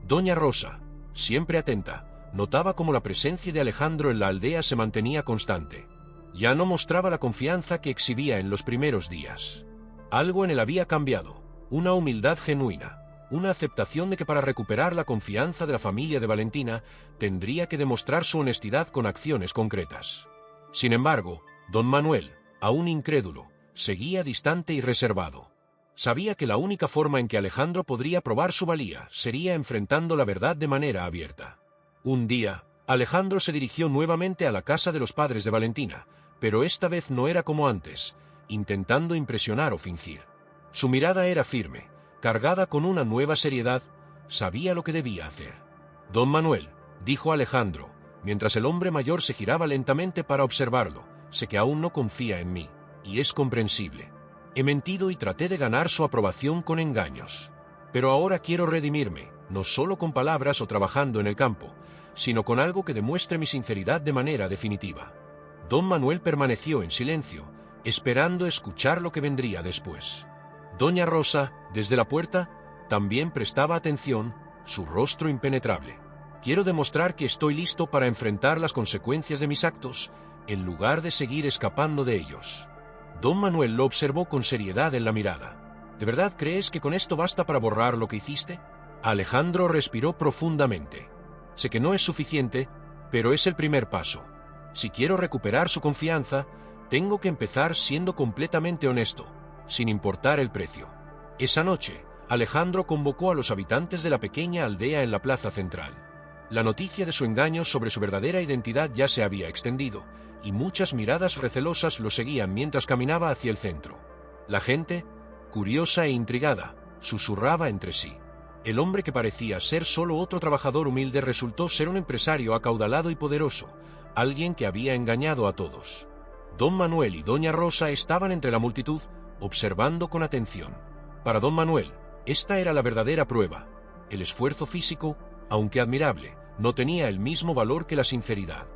Speaker 1: Doña Rosa, siempre atenta, notaba cómo la presencia de Alejandro en la aldea se mantenía constante. Ya no mostraba la confianza que exhibía en los primeros días. Algo en él había cambiado. Una humildad genuina, una aceptación de que para recuperar la confianza de la familia de Valentina, tendría que demostrar su honestidad con acciones concretas. Sin embargo, don Manuel, aún incrédulo, seguía distante y reservado. Sabía que la única forma en que Alejandro podría probar su valía sería enfrentando la verdad de manera abierta. Un día, Alejandro se dirigió nuevamente a la casa de los padres de Valentina, pero esta vez no era como antes, intentando impresionar o fingir. Su mirada era firme, cargada con una nueva seriedad, sabía lo que debía hacer. «Don Manuel», dijo Alejandro, mientras el hombre mayor se giraba lentamente para observarlo, «sé que aún no confía en mí, y es comprensible. He mentido y traté de ganar su aprobación con engaños. Pero ahora quiero redimirme, no solo con palabras o trabajando en el campo, sino con algo que demuestre mi sinceridad de manera definitiva». Don Manuel permaneció en silencio, esperando escuchar lo que vendría después. Doña Rosa, desde la puerta, también prestaba atención, su rostro impenetrable. «Quiero demostrar que estoy listo para enfrentar las consecuencias de mis actos, en lugar de seguir escapando de ellos». Don Manuel lo observó con seriedad en la mirada. «¿De verdad crees que con esto basta para borrar lo que hiciste?» Alejandro respiró profundamente. «Sé que no es suficiente, pero es el primer paso. Si quiero recuperar su confianza, tengo que empezar siendo completamente honesto, sin importar el precio». Esa noche, Alejandro convocó a los habitantes de la pequeña aldea en la plaza central. La noticia de su engaño sobre su verdadera identidad ya se había extendido, y muchas miradas recelosas lo seguían mientras caminaba hacia el centro. La gente, curiosa e intrigada, susurraba entre sí. El hombre que parecía ser solo otro trabajador humilde resultó ser un empresario acaudalado y poderoso, alguien que había engañado a todos. Don Manuel y Doña Rosa estaban entre la multitud, observando con atención. Para Don Manuel, esta era la verdadera prueba. El esfuerzo físico, aunque admirable, no tenía el mismo valor que la sinceridad.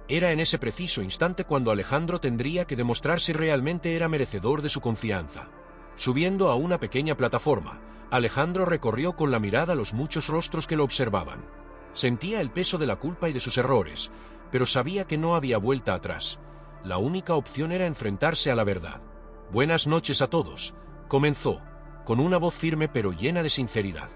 Speaker 1: Era en ese preciso instante cuando Alejandro tendría que demostrar si realmente era merecedor de su confianza. Subiendo a una pequeña plataforma, Alejandro recorrió con la mirada los muchos rostros que lo observaban. Sentía el peso de la culpa y de sus errores, pero sabía que no había vuelta atrás. La única opción era enfrentarse a la verdad. «Buenas noches a todos», comenzó, con una voz firme pero llena de sinceridad.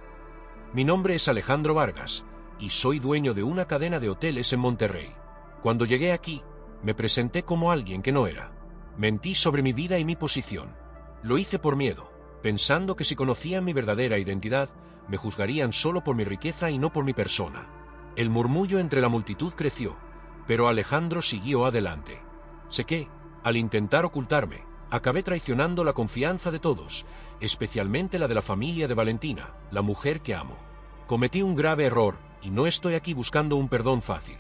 Speaker 1: «Mi nombre es Alejandro Vargas, y soy dueño de una cadena de hoteles en Monterrey. Cuando llegué aquí, me presenté como alguien que no era. Mentí sobre mi vida y mi posición. Lo hice por miedo, pensando que si conocían mi verdadera identidad, me juzgarían solo por mi riqueza y no por mi persona». El murmullo entre la multitud creció, pero Alejandro siguió adelante. «Sé que, al intentar ocultarme, acabé traicionando la confianza de todos, especialmente la de la familia de Valentina, la mujer que amo. Cometí un grave error, y no estoy aquí buscando un perdón fácil.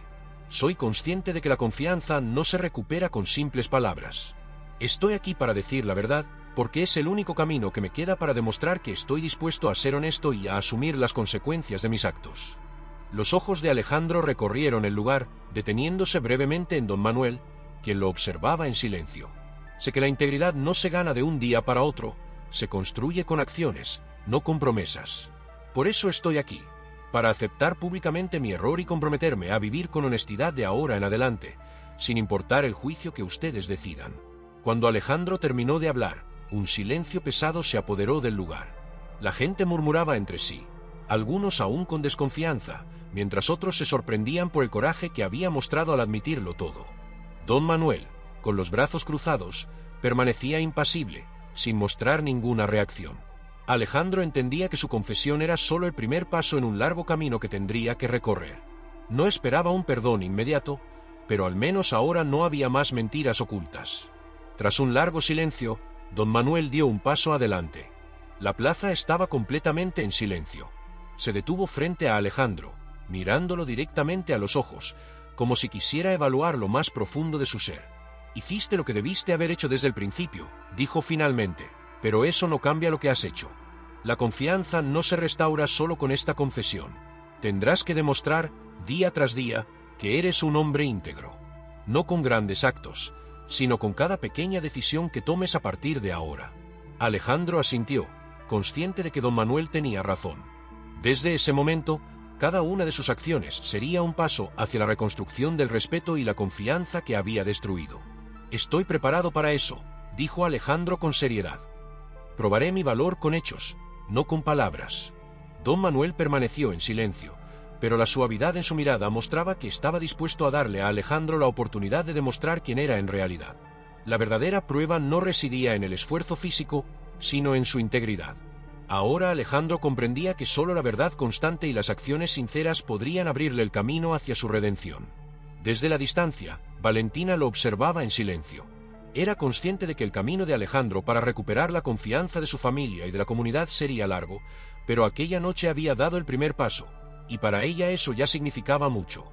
Speaker 1: Soy consciente de que la confianza no se recupera con simples palabras. Estoy aquí para decir la verdad, porque es el único camino que me queda para demostrar que estoy dispuesto a ser honesto y a asumir las consecuencias de mis actos». Los ojos de Alejandro recorrieron el lugar, deteniéndose brevemente en Don Manuel, quien lo observaba en silencio. «Sé que la integridad no se gana de un día para otro, se construye con acciones, no con promesas. Por eso estoy aquí, para aceptar públicamente mi error y comprometerme a vivir con honestidad de ahora en adelante, sin importar el juicio que ustedes decidan». Cuando Alejandro terminó de hablar, un silencio pesado se apoderó del lugar. La gente murmuraba entre sí, algunos aún con desconfianza, mientras otros se sorprendían por el coraje que había mostrado al admitirlo todo. Don Manuel, con los brazos cruzados, permanecía impasible, sin mostrar ninguna reacción. Alejandro entendía que su confesión era solo el primer paso en un largo camino que tendría que recorrer. No esperaba un perdón inmediato, pero al menos ahora no había más mentiras ocultas. Tras un largo silencio, Don Manuel dio un paso adelante. La plaza estaba completamente en silencio. Se detuvo frente a Alejandro, mirándolo directamente a los ojos, como si quisiera evaluar lo más profundo de su ser. «Hiciste lo que debiste haber hecho desde el principio», dijo finalmente, «pero eso no cambia lo que has hecho. La confianza no se restaura solo con esta confesión. Tendrás que demostrar, día tras día, que eres un hombre íntegro. No con grandes actos, sino con cada pequeña decisión que tomes a partir de ahora». Alejandro asintió, consciente de que Don Manuel tenía razón. Desde ese momento, cada una de sus acciones sería un paso hacia la reconstrucción del respeto y la confianza que había destruido. «Estoy preparado para eso», dijo Alejandro con seriedad. «Probaré mi valor con hechos, no con palabras». Don Manuel permaneció en silencio, pero la suavidad en su mirada mostraba que estaba dispuesto a darle a Alejandro la oportunidad de demostrar quién era en realidad. La verdadera prueba no residía en el esfuerzo físico, sino en su integridad. Ahora Alejandro comprendía que solo la verdad constante y las acciones sinceras podrían abrirle el camino hacia su redención. Desde la distancia, Valentina lo observaba en silencio. Era consciente de que el camino de Alejandro para recuperar la confianza de su familia y de la comunidad sería largo, pero aquella noche había dado el primer paso, y para ella eso ya significaba mucho.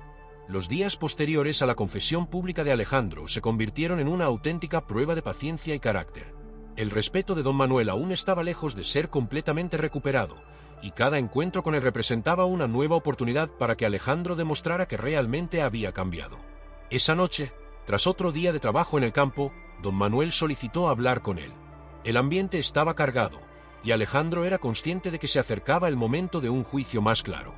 Speaker 1: Los días posteriores a la confesión pública de Alejandro se convirtieron en una auténtica prueba de paciencia y carácter. El respeto de don Manuel aún estaba lejos de ser completamente recuperado, y cada encuentro con él representaba una nueva oportunidad para que Alejandro demostrara que realmente había cambiado. Esa noche, tras otro día de trabajo en el campo, don Manuel solicitó hablar con él. El ambiente estaba cargado, y Alejandro era consciente de que se acercaba el momento de un juicio más claro.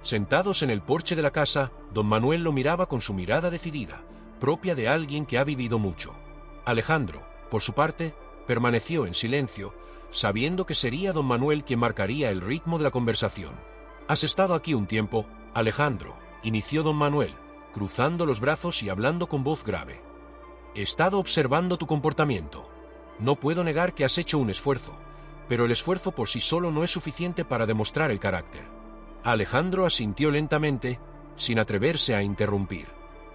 Speaker 1: Sentados en el porche de la casa, don Manuel lo miraba con su mirada decidida, propia de alguien que ha vivido mucho. Alejandro, por su parte, permaneció en silencio, sabiendo que sería don Manuel quien marcaría el ritmo de la conversación. «Has estado aquí un tiempo, Alejandro», inició don Manuel, cruzando los brazos y hablando con voz grave. «He estado observando tu comportamiento. No puedo negar que has hecho un esfuerzo, pero el esfuerzo por sí solo no es suficiente para demostrar el carácter». Alejandro asintió lentamente, sin atreverse a interrumpir.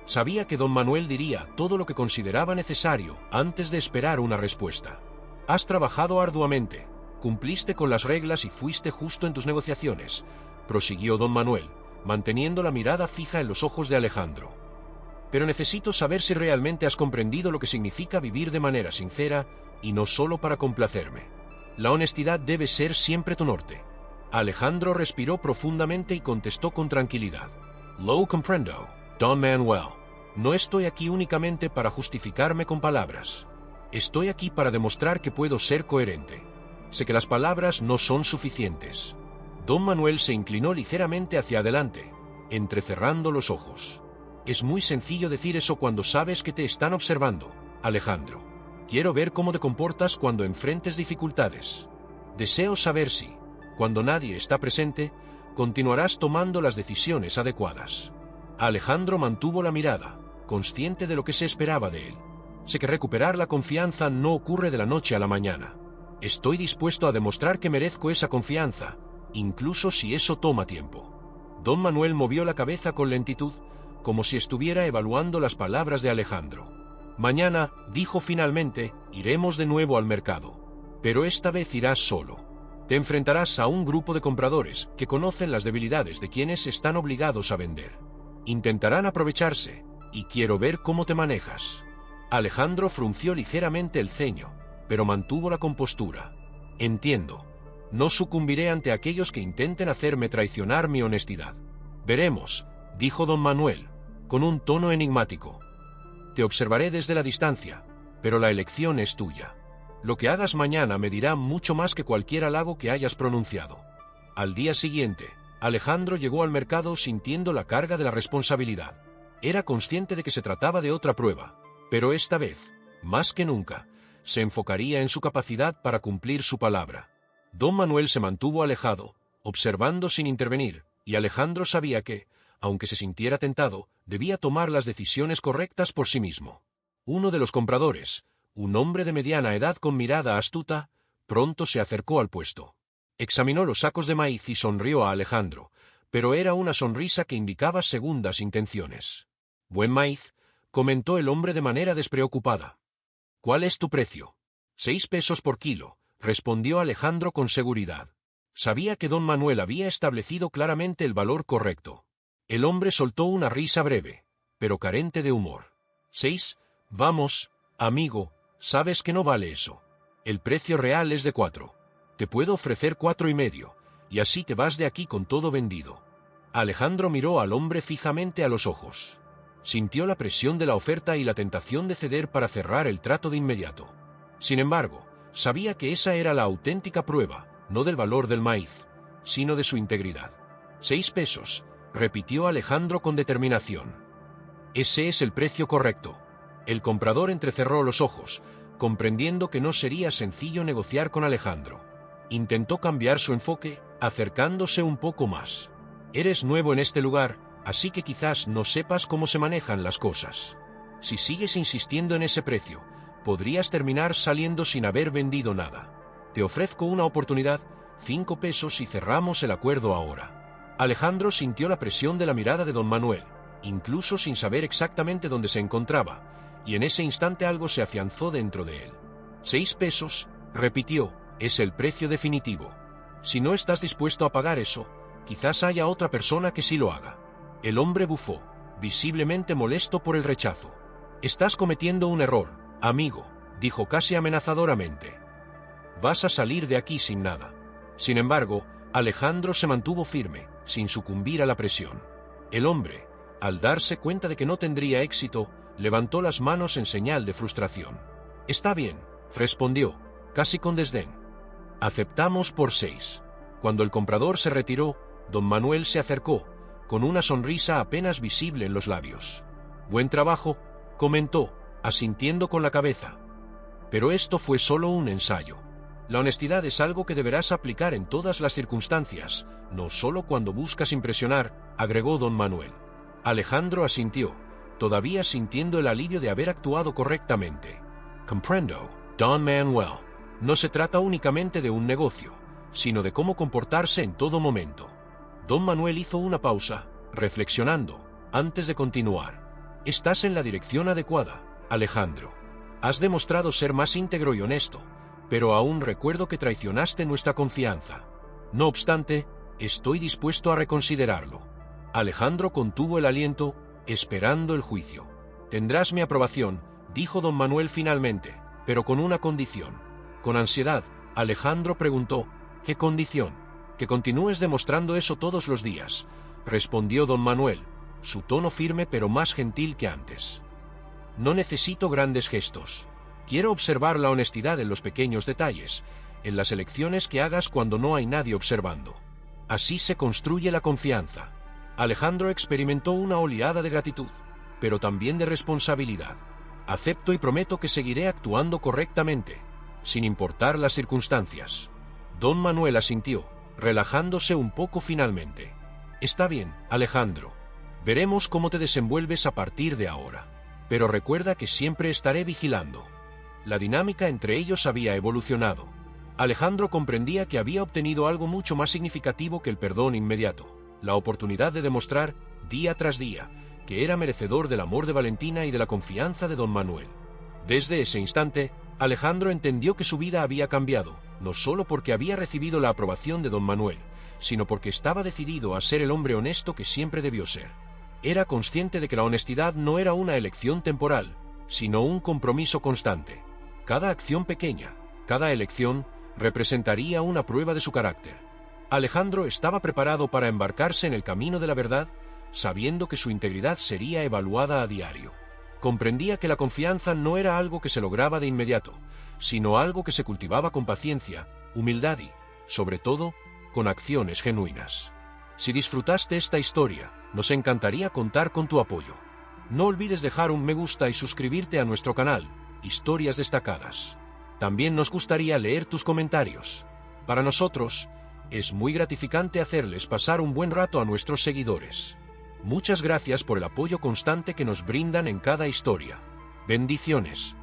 Speaker 1: Sabía que don Manuel diría todo lo que consideraba necesario antes de esperar una respuesta. «Has trabajado arduamente, cumpliste con las reglas y fuiste justo en tus negociaciones», prosiguió don Manuel, manteniendo la mirada fija en los ojos de Alejandro. «Pero necesito saber si realmente has comprendido lo que significa vivir de manera sincera y no solo para complacerme. La honestidad debe ser siempre tu norte». Alejandro respiró profundamente y contestó con tranquilidad. «Lo comprendo, don Manuel. No estoy aquí únicamente para justificarme con palabras. Estoy aquí para demostrar que puedo ser coherente. Sé que las palabras no son suficientes». Don Manuel se inclinó ligeramente hacia adelante, entrecerrando los ojos. «Es muy sencillo decir eso cuando sabes que te están observando, Alejandro. Quiero ver cómo te comportas cuando enfrentes dificultades. Deseo saber si, cuando nadie está presente, continuarás tomando las decisiones adecuadas». Alejandro mantuvo la mirada, consciente de lo que se esperaba de él. «Sé que recuperar la confianza no ocurre de la noche a la mañana. Estoy dispuesto a demostrar que merezco esa confianza, incluso si eso toma tiempo». Don Manuel movió la cabeza con lentitud, como si estuviera evaluando las palabras de Alejandro. «Mañana», dijo finalmente, «iremos de nuevo al mercado. Pero esta vez irás solo. Te enfrentarás a un grupo de compradores que conocen las debilidades de quienes están obligados a vender. Intentarán aprovecharse, y quiero ver cómo te manejas». Alejandro frunció ligeramente el ceño, pero mantuvo la compostura. «Entiendo. No sucumbiré ante aquellos que intenten hacerme traicionar mi honestidad». «Veremos», dijo don Manuel, con un tono enigmático. «Te observaré desde la distancia, pero la elección es tuya. Lo que hagas mañana me dirá mucho más que cualquier halago que hayas pronunciado». Al día siguiente, Alejandro llegó al mercado sintiendo la carga de la responsabilidad. Era consciente de que se trataba de otra prueba, pero esta vez, más que nunca, se enfocaría en su capacidad para cumplir su palabra. Don Manuel se mantuvo alejado, observando sin intervenir, y Alejandro sabía que, aunque se sintiera tentado, debía tomar las decisiones correctas por sí mismo. Uno de los compradores, un hombre de mediana edad con mirada astuta, pronto se acercó al puesto. Examinó los sacos de maíz y sonrió a Alejandro, pero era una sonrisa que indicaba segundas intenciones. «Buen maíz», comentó el hombre de manera despreocupada. «¿Cuál es tu precio?» «6 pesos por kilo», respondió Alejandro con seguridad. Sabía que don Manuel había establecido claramente el valor correcto. El hombre soltó una risa breve, pero carente de humor. «6, vamos, amigo, sabes que no vale eso. El precio real es de 4. Te puedo ofrecer 4,5, y así te vas de aquí con todo vendido». Alejandro miró al hombre fijamente a los ojos. Sintió la presión de la oferta y la tentación de ceder para cerrar el trato de inmediato. Sin embargo, sabía que esa era la auténtica prueba, no del valor del maíz, sino de su integridad. 6 pesos, repitió Alejandro con determinación. «Ese es el precio correcto». El comprador entrecerró los ojos, comprendiendo que no sería sencillo negociar con Alejandro. Intentó cambiar su enfoque, acercándose un poco más. «Eres nuevo en este lugar, así que quizás no sepas cómo se manejan las cosas. Si sigues insistiendo en ese precio, podrías terminar saliendo sin haber vendido nada. Te ofrezco una oportunidad, 5 pesos y cerramos el acuerdo ahora. Alejandro sintió la presión de la mirada de don Manuel, incluso sin saber exactamente dónde se encontraba, y en ese instante algo se afianzó dentro de él. 6 pesos, repitió, es el precio definitivo. Si no estás dispuesto a pagar eso, quizás haya otra persona que sí lo haga. El hombre bufó, visiblemente molesto por el rechazo. Estás cometiendo un error, amigo, dijo casi amenazadoramente. Vas a salir de aquí sin nada. Sin embargo, Alejandro se mantuvo firme, sin sucumbir a la presión. El hombre, al darse cuenta de que no tendría éxito, levantó las manos en señal de frustración. Está bien, respondió, casi con desdén. Aceptamos por 6. Cuando el comprador se retiró, don Manuel se acercó, con una sonrisa apenas visible en los labios. Buen trabajo, comentó, asintiendo con la cabeza. Pero esto fue solo un ensayo. La honestidad es algo que deberás aplicar en todas las circunstancias, no solo cuando buscas impresionar, agregó don Manuel. Alejandro asintió, todavía sintiendo el alivio de haber actuado correctamente. Comprendo, don Manuel. No se trata únicamente de un negocio, sino de cómo comportarse en todo momento. Don Manuel hizo una pausa, reflexionando, antes de continuar. Estás en la dirección adecuada, Alejandro. Has demostrado ser más íntegro y honesto, pero aún recuerdo que traicionaste nuestra confianza. No obstante, estoy dispuesto a reconsiderarlo. Alejandro contuvo el aliento, esperando el juicio. Tendrás mi aprobación, dijo don Manuel finalmente, pero con una condición. Con ansiedad, Alejandro preguntó, ¿qué condición? Que continúes demostrando eso todos los días, respondió don Manuel, su tono firme pero más gentil que antes. No necesito grandes gestos. Quiero observar la honestidad en los pequeños detalles, en las elecciones que hagas cuando no hay nadie observando. Así se construye la confianza. Alejandro experimentó una oleada de gratitud, pero también de responsabilidad. Acepto y prometo que seguiré actuando correctamente, sin importar las circunstancias. Don Manuel asintió, relajándose un poco finalmente. Está bien, Alejandro. Veremos cómo te desenvuelves a partir de ahora. Pero recuerda que siempre estaré vigilando. La dinámica entre ellos había evolucionado. Alejandro comprendía que había obtenido algo mucho más significativo que el perdón inmediato, la oportunidad de demostrar, día tras día, que era merecedor del amor de Valentina y de la confianza de don Manuel. Desde ese instante, Alejandro entendió que su vida había cambiado, no solo porque había recibido la aprobación de don Manuel, sino porque estaba decidido a ser el hombre honesto que siempre debió ser. Era consciente de que la honestidad no era una elección temporal, sino un compromiso constante. Cada acción pequeña, cada elección, representaría una prueba de su carácter. Alejandro estaba preparado para embarcarse en el camino de la verdad, sabiendo que su integridad sería evaluada a diario. Comprendía que la confianza no era algo que se lograba de inmediato, sino algo que se cultivaba con paciencia, humildad y, sobre todo, con acciones genuinas. Si disfrutaste esta historia, nos encantaría contar con tu apoyo. No olvides dejar un me gusta y suscribirte a nuestro canal, Historias Destacadas. También nos gustaría leer tus comentarios. Para nosotros, es muy gratificante hacerles pasar un buen rato a nuestros seguidores. Muchas gracias por el apoyo constante que nos brindan en cada historia. Bendiciones.